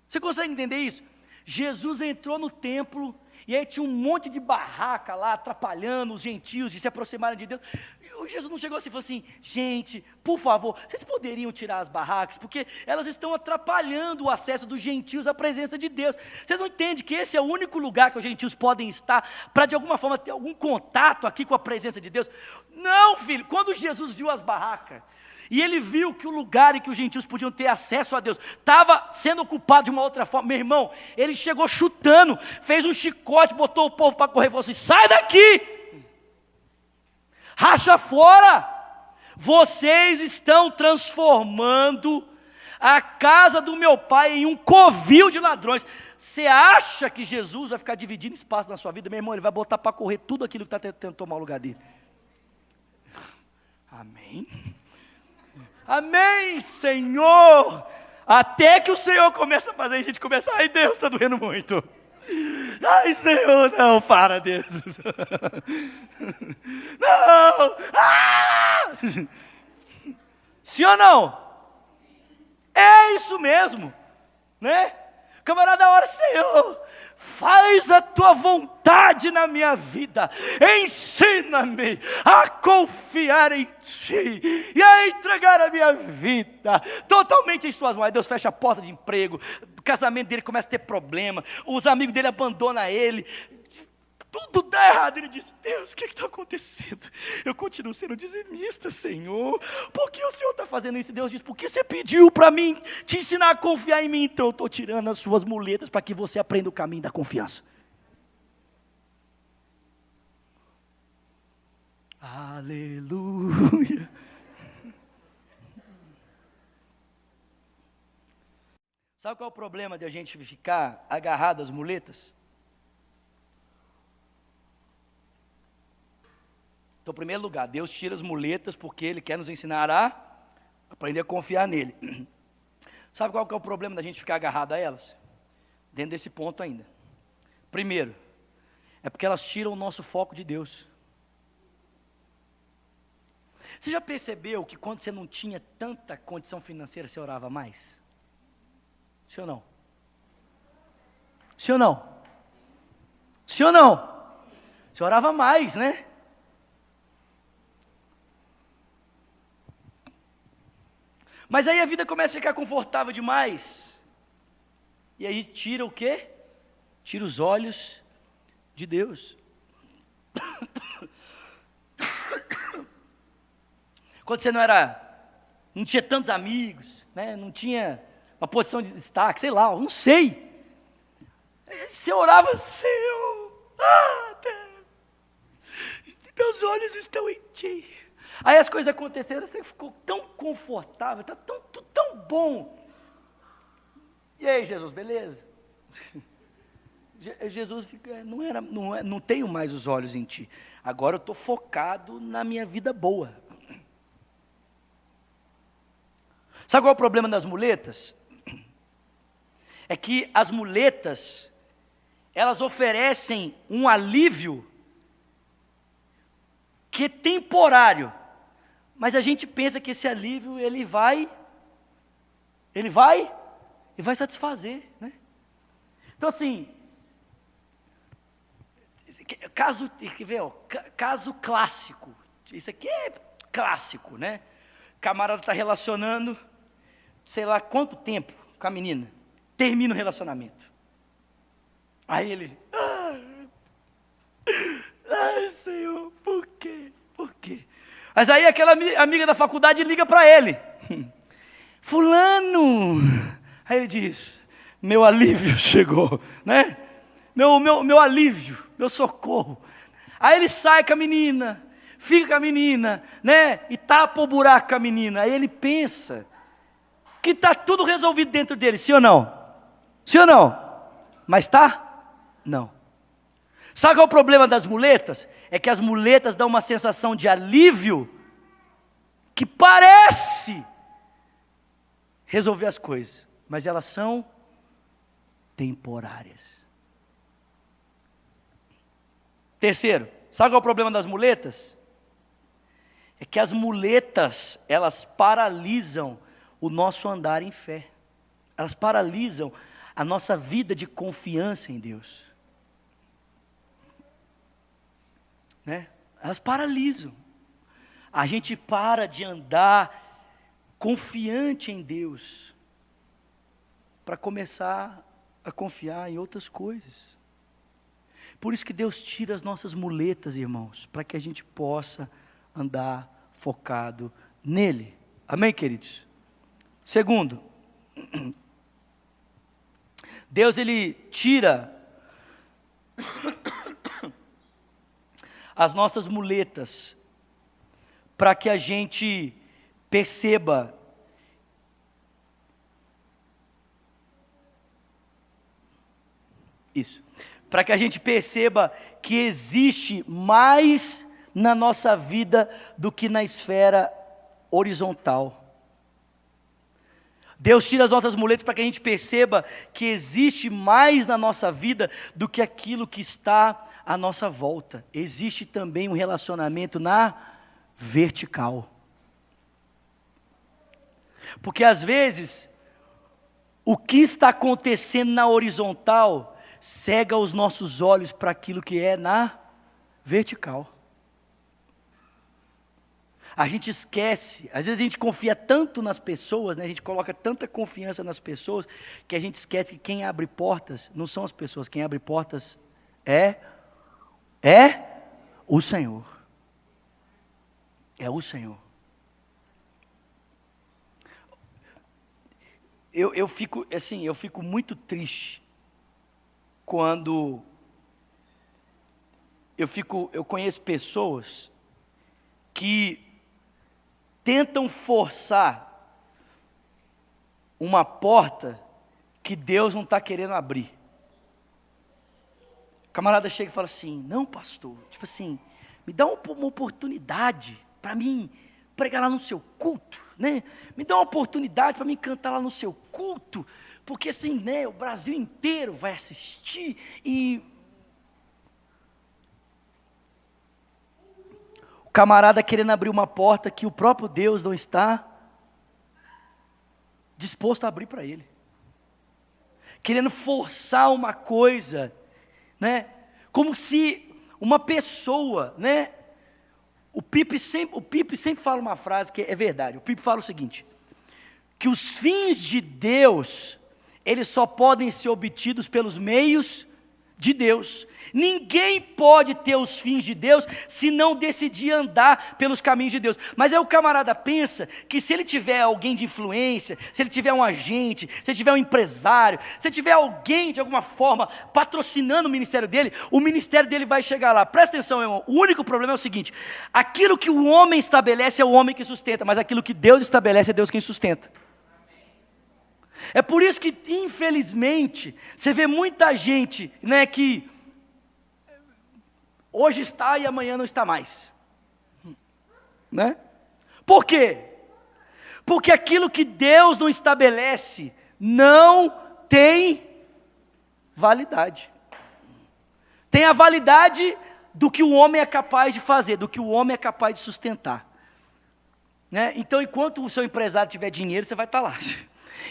Você consegue entender isso? Jesus entrou no templo, e aí tinha um monte de barraca lá, atrapalhando os gentios de se aproximarem de Deus. E Jesus não chegou assim e falou assim: gente, por favor, vocês poderiam tirar as barracas, porque elas estão atrapalhando o acesso dos gentios à presença de Deus. Vocês não entendem que esse é o único lugar que os gentios podem estar, para de alguma forma ter algum contato aqui com a presença de Deus? Não, filho, quando Jesus viu as barracas, e ele viu que o lugar em que os gentios podiam ter acesso a Deus estava sendo ocupado de uma outra forma, meu irmão, ele chegou chutando, fez um chicote, botou o povo para correr e falou assim: sai daqui, racha fora, vocês estão transformando a casa do meu pai em um covil de ladrões. Você acha que Jesus vai ficar dividindo espaço na sua vida? Meu irmão, ele vai botar para correr tudo aquilo que está tentando tomar o lugar dele. Amém? Amém, Senhor. Até que o Senhor começa a fazer, a gente começa: ai Deus, está doendo muito. Ai Senhor, não, para Deus. Não. Sim ou não? É isso mesmo, né? Camarada, ora, Senhor, faz a tua vontade na minha vida, ensina-me a confiar em ti e a entregar a minha vida totalmente em suas mãos. Aí Deus fecha a porta de emprego, o casamento dele começa a ter problema, os amigos dele abandonam ele, tudo dá errado. Ele diz: Deus, o que está acontecendo? Eu continuo sendo dizimista, Senhor. Por que o Senhor está fazendo isso? Deus diz: porque você pediu para mim te ensinar a confiar em mim. Então eu estou tirando as suas muletas para que você aprenda o caminho da confiança. Aleluia. Sabe qual é o problema de a gente ficar agarrado às muletas? Então, em primeiro lugar, Deus tira as muletas porque Ele quer nos ensinar a aprender a confiar nele. Sabe qual que é o problema da gente ficar agarrado a elas? Dentro desse ponto ainda. Primeiro, é porque elas tiram o nosso foco de Deus. Você já percebeu que quando você não tinha tanta condição financeira, você orava mais? Sim ou não? Sim ou não? Sim ou não? Você orava mais, né? Mas aí a vida começa a ficar confortável demais. E aí tira o quê? Tira os olhos de Deus. Quando você não tinha tantos amigos, né? Não tinha uma posição de destaque, sei lá, não sei. Você orava: Senhor, Deus, meus olhos estão em Ti. Aí as coisas aconteceram, você ficou tão confortável, está tudo tão bom. E aí, Jesus, beleza? Jesus fica: não tenho mais os olhos em ti, agora eu estou focado na minha vida boa. Sabe qual é o problema das muletas? É que as muletas, elas oferecem um alívio que é temporário. Mas a gente pensa que esse alívio, ele vai satisfazer, né? Então assim, caso clássico, isso aqui é clássico, né? O camarada está relacionando, sei lá quanto tempo com a menina, termina o relacionamento. Aí ele: ai, Senhor, por quê? Por quê? Mas aí aquela amiga da faculdade liga para ele: fulano. Aí ele diz: meu alívio chegou, né? Meu alívio, meu socorro. Aí ele sai com a menina, fica com a menina, né? E tapa o buraco com a menina. Aí ele pensa que está tudo resolvido dentro dele, sim ou não? Sim ou não? Mas está? Não. Sabe qual é o problema das muletas? É que as muletas dão uma sensação de alívio que parece resolver as coisas, mas elas são temporárias. Terceiro, sabe qual é o problema das muletas? É que as muletas, elas paralisam o nosso andar em fé. Elas paralisam a nossa vida de confiança em Deus. Né? Elas paralisam. A gente para de andar confiante em Deus para começar a confiar em outras coisas. Por isso que Deus tira as nossas muletas, irmãos, para que a gente possa andar focado nele. Amém, queridos? Segundo, Deus, ele tira as nossas muletas para que a gente perceba isso, para que a gente perceba que existe mais na nossa vida do que na esfera horizontal. Deus tira as nossas muletas para que a gente perceba que existe mais na nossa vida do que aquilo que está à nossa volta. Existe também um relacionamento na vertical. Porque às vezes o que está acontecendo na horizontal cega os nossos olhos para aquilo que é na vertical. A gente esquece, às vezes a gente confia tanto nas pessoas, né? A gente coloca tanta confiança nas pessoas, que a gente esquece que quem abre portas não são as pessoas, quem abre portas é o Senhor. É o Senhor. Eu fico muito triste quando eu conheço pessoas que tentam forçar uma porta que Deus não está querendo abrir. O camarada chega e fala assim: não, pastor, tipo assim, me dá uma oportunidade para mim pregar lá no seu culto, né? Me dá uma oportunidade para mim cantar lá no seu culto, porque assim, né, o Brasil inteiro vai assistir e o camarada querendo abrir uma porta que o próprio Deus não está disposto a abrir para ele, querendo forçar uma coisa, né? Como se uma pessoa, né? O Pipe sempre fala uma frase que é verdade. O Pipe fala o seguinte: que os fins de Deus, eles só podem ser obtidos pelos meios de Deus. Ninguém pode ter os fins de Deus se não decidir andar pelos caminhos de Deus. Mas aí o camarada pensa que se ele tiver alguém de influência, se ele tiver um agente, se ele tiver um empresário, se ele tiver alguém de alguma forma patrocinando o ministério dele vai chegar lá. Presta atenção, meu irmão, o único problema é o seguinte: aquilo que o homem estabelece é o homem que sustenta, mas aquilo que Deus estabelece é Deus quem sustenta. É por isso que, infelizmente, você vê muita gente, né, que hoje está e amanhã não está mais, né? Por quê? Porque aquilo que Deus não estabelece não tem validade. Tem a validade do que o homem é capaz de fazer, do que o homem é capaz de sustentar, né? Então, enquanto o seu empresário tiver dinheiro, você vai estar lá.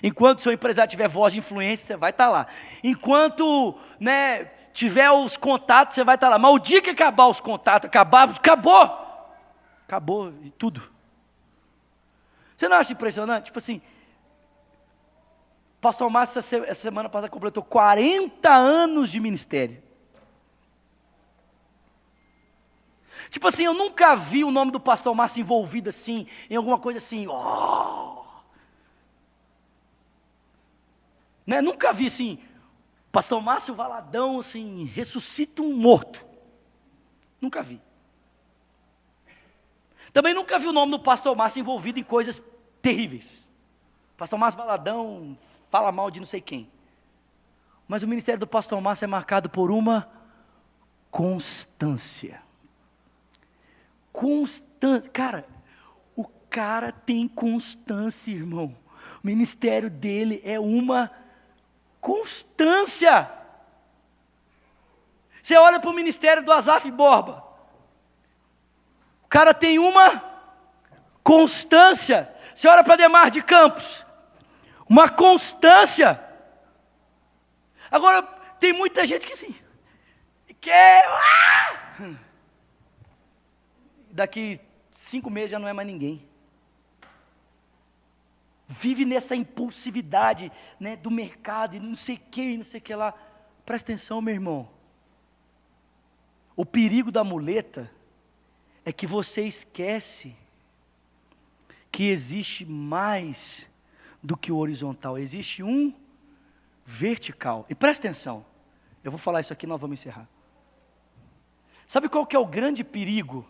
Enquanto o seu empresário tiver voz de influência, você vai estar lá. Enquanto, né, tiver os contatos, você vai estar lá. Mas o dia que acabar os contatos, acabou tudo. Você não acha impressionante? Tipo assim, pastor Márcio, essa semana passada completou 40 anos de ministério. Tipo assim, eu nunca vi o nome do pastor Márcio envolvido assim, em alguma coisa assim, né? Nunca vi assim, pastor Márcio Valadão assim, ressuscita um morto. Nunca vi. Também nunca vi o nome do pastor Márcio envolvido em coisas terríveis. Pastor Márcio Valadão fala mal de não sei quem. Mas o ministério do pastor Márcio é marcado por uma constância. Constância. Cara, o cara tem constância, irmão. O ministério dele é uma constância. Você olha para o ministério do Asaf Borba, o cara tem uma constância. Você olha para Demar de Campos, uma constância. Agora, tem muita gente que assim, quer, daqui 5 meses já não é mais ninguém. Vive nessa impulsividade, né, do mercado, e não sei o que, não sei o que lá. Presta atenção, meu irmão. O perigo da muleta é que você esquece que existe mais do que o horizontal, existe um vertical. E presta atenção, eu vou falar isso aqui, nós vamos encerrar. Sabe qual que é o grande perigo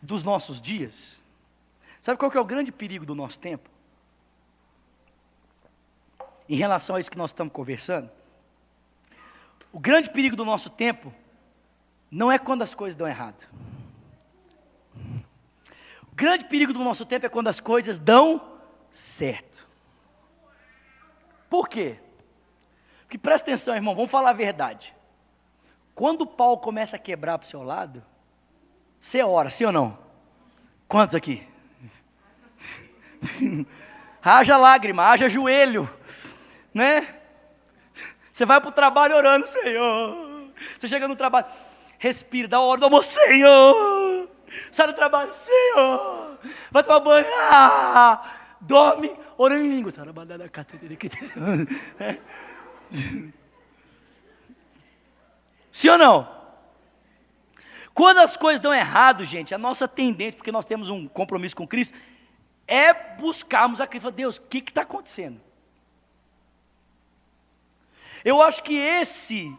dos nossos dias? Sabe qual que é o grande perigo do nosso tempo? Em relação a isso que nós estamos conversando? O grande perigo do nosso tempo não é quando as coisas dão errado. O grande perigo do nosso tempo é quando as coisas dão certo. Por quê? Porque presta atenção, irmão, vamos falar a verdade. Quando o pau começa a quebrar para o seu lado, você ora, sim ou não? Quantos aqui? haja lágrima, haja joelho, né? Você vai para o trabalho orando, Senhor. Você chega no trabalho, respira, dá a hora do almoço, Senhor. Sai do trabalho, Senhor. Vai tomar banho, dorme, orando em línguas. Sim ou não? Quando as coisas dão errado, gente, a nossa tendência, porque nós temos um compromisso com Cristo, é buscarmos a Cristo. Deus, o que está acontecendo? Eu acho que esse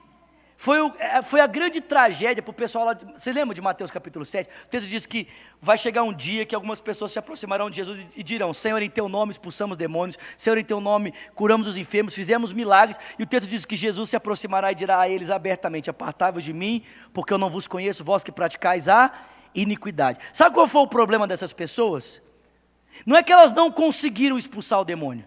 foi a grande tragédia para o pessoal lá. Você lembra de Mateus capítulo 7? O texto diz que vai chegar um dia que algumas pessoas se aproximarão de Jesus e dirão: Senhor, em teu nome expulsamos demônios, Senhor, em teu nome curamos os enfermos, fizemos milagres. E o texto diz que Jesus se aproximará e dirá a eles abertamente: apartai-vos de mim, porque eu não vos conheço, vós que praticais a iniquidade. Sabe qual foi o problema dessas pessoas? Não é que elas não conseguiram expulsar o demônio.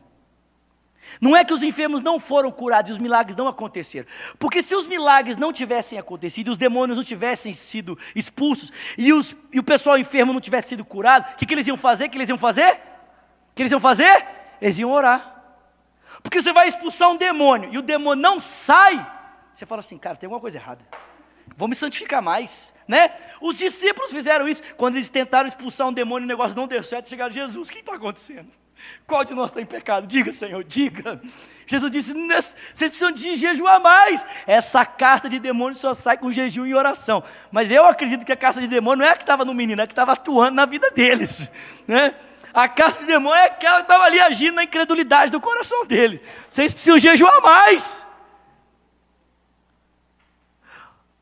Não é que os enfermos não foram curados e os milagres não aconteceram. Porque se os milagres não tivessem acontecido, e os demônios não tivessem sido expulsos, e o pessoal enfermo não tivesse sido curado, o que eles iam fazer? Eles iam orar. Porque você vai expulsar um demônio, e o demônio não sai, você fala assim: cara, tem alguma coisa errada. Vou me santificar mais, né? Os discípulos fizeram isso. Quando eles tentaram expulsar um demônio, o negócio não deu certo, chegaram: Jesus, o que está acontecendo? Qual de nós está em pecado? Diga, Senhor, diga. Jesus disse: vocês precisam de jejuar mais. Essa casta de demônios só sai com jejum e oração. Mas eu acredito que a casta de demônio não é a que estava no menino, é a que estava atuando na vida deles, né? A casta de demônio é aquela que estava ali agindo na incredulidade do coração deles. Vocês precisam jejuar mais.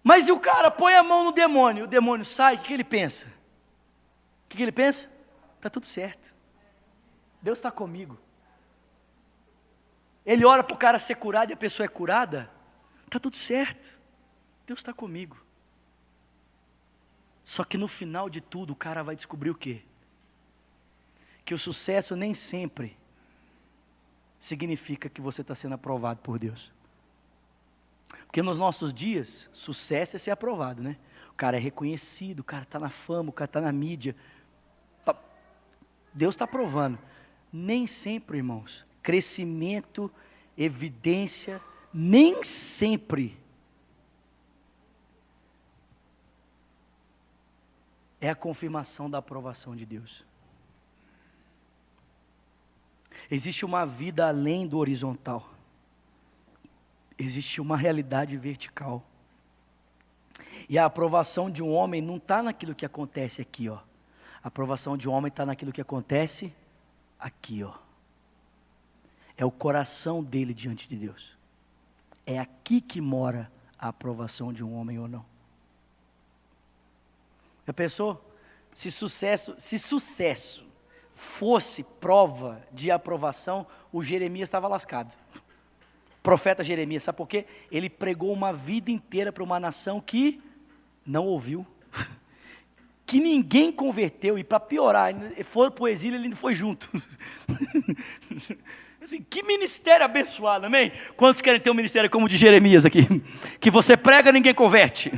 Mas e o cara põe a mão no demônio, o demônio sai, o que ele pensa? O que ele pensa? Está tudo certo. Deus está comigo. Ele ora para o cara ser curado e a pessoa é curada. Está tudo certo. Deus está comigo. Só que no final de tudo, o cara vai descobrir o quê? Que o sucesso nem sempre significa que você está sendo aprovado por Deus. Porque nos nossos dias, sucesso é ser aprovado, né? O cara é reconhecido, o cara está na fama, o cara está na mídia. Deus está aprovando. Nem sempre, irmãos, crescimento, evidência, nem sempre é a confirmação da aprovação de Deus. Existe uma vida além do horizontal. Existe uma realidade vertical. E a aprovação de um homem não está naquilo que acontece aqui, ó. A aprovação de um homem está naquilo que acontece aqui, ó. É o coração dele diante de Deus. É aqui que mora a aprovação de um homem ou não. Já pensou? Se sucesso fosse prova de aprovação, o Jeremias estava lascado. O profeta Jeremias, sabe por quê? Ele pregou uma vida inteira para uma nação que não ouviu, que ninguém converteu, e para piorar, foi para o exílio, ele ainda foi junto. Assim, que ministério abençoado, amém? Quantos querem ter um ministério como o de Jeremias aqui? Que você prega, ninguém converte.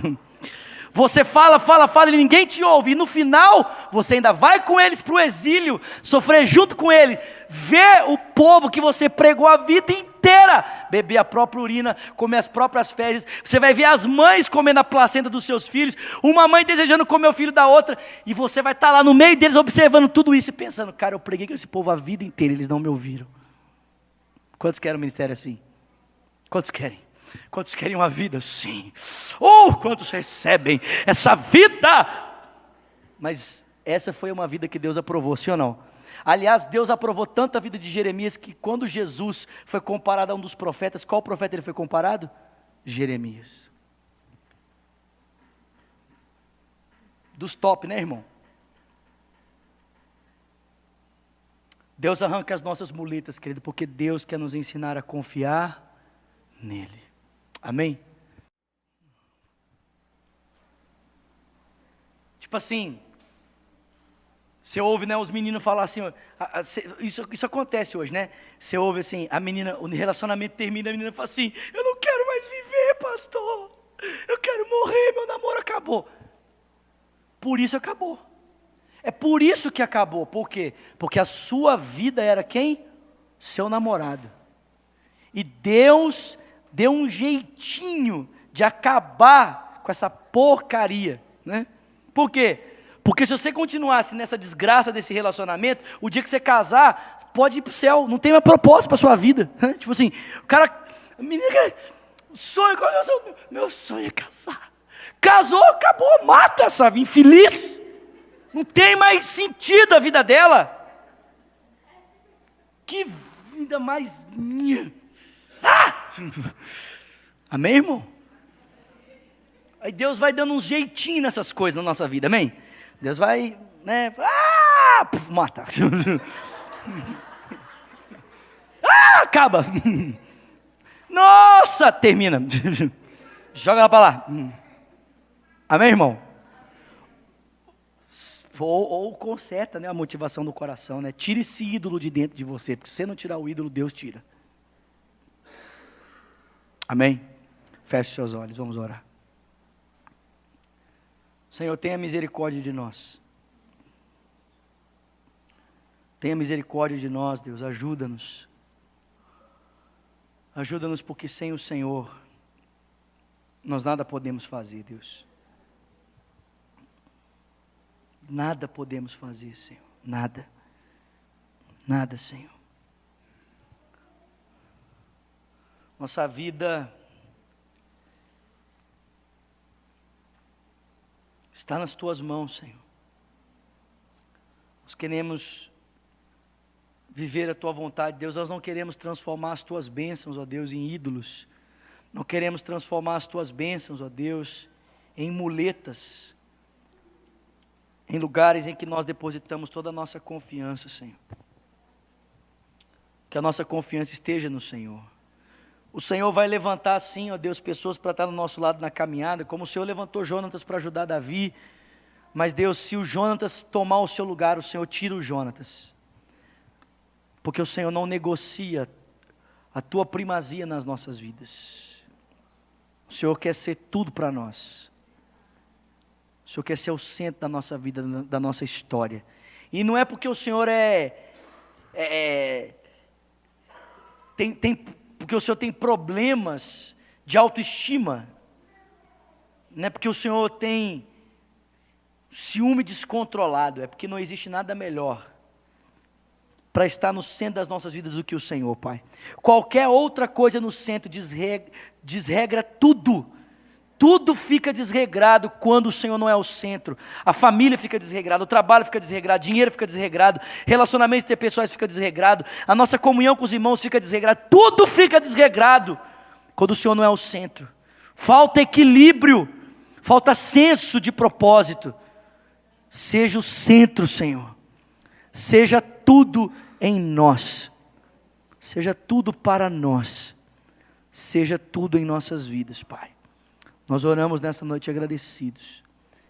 Você fala e ninguém te ouve. E no final, você ainda vai com eles para o exílio, sofrer junto com eles, ver o povo que você pregou a vida inteira, beber a própria urina, comer as próprias fezes. Você vai ver as mães comendo a placenta dos seus filhos, uma mãe desejando comer o filho da outra, e você vai estar lá no meio deles observando tudo isso e pensando: cara, eu preguei com esse povo a vida inteira, eles não me ouviram. Quantos querem um ministério assim? Quantos querem? Quantos querem uma vida assim? Quantos recebem essa vida? Mas essa foi uma vida que Deus aprovou, sim ou não? Aliás, Deus aprovou tanto a vida de Jeremias que quando Jesus foi comparado a um dos profetas, qual profeta ele foi comparado? Jeremias. Dos top, né, irmão? Deus arranca as nossas muletas, querido, porque Deus quer nos ensinar a confiar nele. Amém? Tipo assim, você ouve, né, os meninos falar assim, isso acontece hoje, né? Você ouve assim, a menina, o relacionamento termina, a menina fala assim: eu não quero mais viver, pastor, eu quero morrer, meu namoro acabou. Por isso acabou. É por isso que acabou. Por quê? Porque a sua vida era quem? seu namorado. E Deus deu um jeitinho de acabar com essa porcaria, né? Por quê? Porque se você continuasse nessa desgraça desse relacionamento, o dia que você casar, pode ir para o céu, não tem mais propósito para a sua vida, né? Tipo assim, o cara, a menina, sonho, qual é o seu? Meu sonho é casar. Casou, acabou, mata essa infeliz. Não tem mais sentido a vida dela. Que vida mais minha. Amém, irmão? Aí Deus vai dando um jeitinho nessas coisas na nossa vida, amém? Deus vai, né? Mata. Acaba. Nossa, termina. Joga ela para lá. Amém, irmão? Ou conserta, né, a motivação do coração, né? Tira esse ídolo de dentro de você, porque se você não tirar o ídolo, Deus tira. Amém? Feche seus olhos, vamos orar. Senhor, tenha misericórdia de nós. Tenha misericórdia de nós, Deus, ajuda-nos. Ajuda-nos porque sem o Senhor, nós nada podemos fazer, Deus. Nada podemos fazer, Senhor. Nada. Nada, Senhor. Nossa vida está nas Tuas mãos, Senhor. Nós queremos viver a Tua vontade, Deus. Nós não queremos transformar as Tuas bênçãos, ó Deus, em ídolos. Não queremos transformar as Tuas bênçãos, ó Deus, em muletas. Em lugares em que nós depositamos toda a nossa confiança, Senhor. Que a nossa confiança esteja no Senhor. O Senhor vai levantar, sim, ó Deus, pessoas para estar do nosso lado na caminhada, como o Senhor levantou Jonatas para ajudar Davi. Mas Deus, se o Jonatas tomar o seu lugar, o Senhor tira o Jonatas. Porque o Senhor não negocia a Tua primazia nas nossas vidas. O Senhor quer ser tudo para nós. O Senhor quer ser o centro da nossa vida, da nossa história. E não é porque o Senhor porque o Senhor tem problemas de autoestima. Não é porque o Senhor tem ciúme descontrolado. É porque não existe nada melhor para estar no centro das nossas vidas do que o Senhor, Pai. Qualquer outra coisa no centro desregra tudo. Tudo fica desregrado quando o Senhor não é o centro. A família fica desregrada, o trabalho fica desregrado, o dinheiro fica desregrado, relacionamentos interpessoais fica desregrado, a nossa comunhão com os irmãos fica desregrada, tudo fica desregrado quando o Senhor não é o centro. Falta equilíbrio, falta senso de propósito. Seja o centro, Senhor. Seja tudo em nós. Seja tudo para nós. Seja tudo em nossas vidas, Pai. Nós oramos nessa noite agradecidos,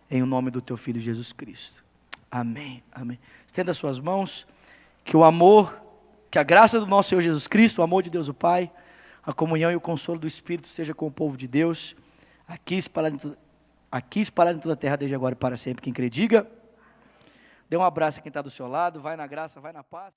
em o nome do Teu Filho Jesus Cristo. Amém, amém. Estenda as suas mãos, que o amor, que a graça do nosso Senhor Jesus Cristo, o amor de Deus o Pai, a comunhão e o consolo do Espírito seja com o povo de Deus, aqui espalhado em toda a terra, desde agora e para sempre. Quem crê, diga. Dê um abraço a quem está do seu lado, vai na graça, vai na paz.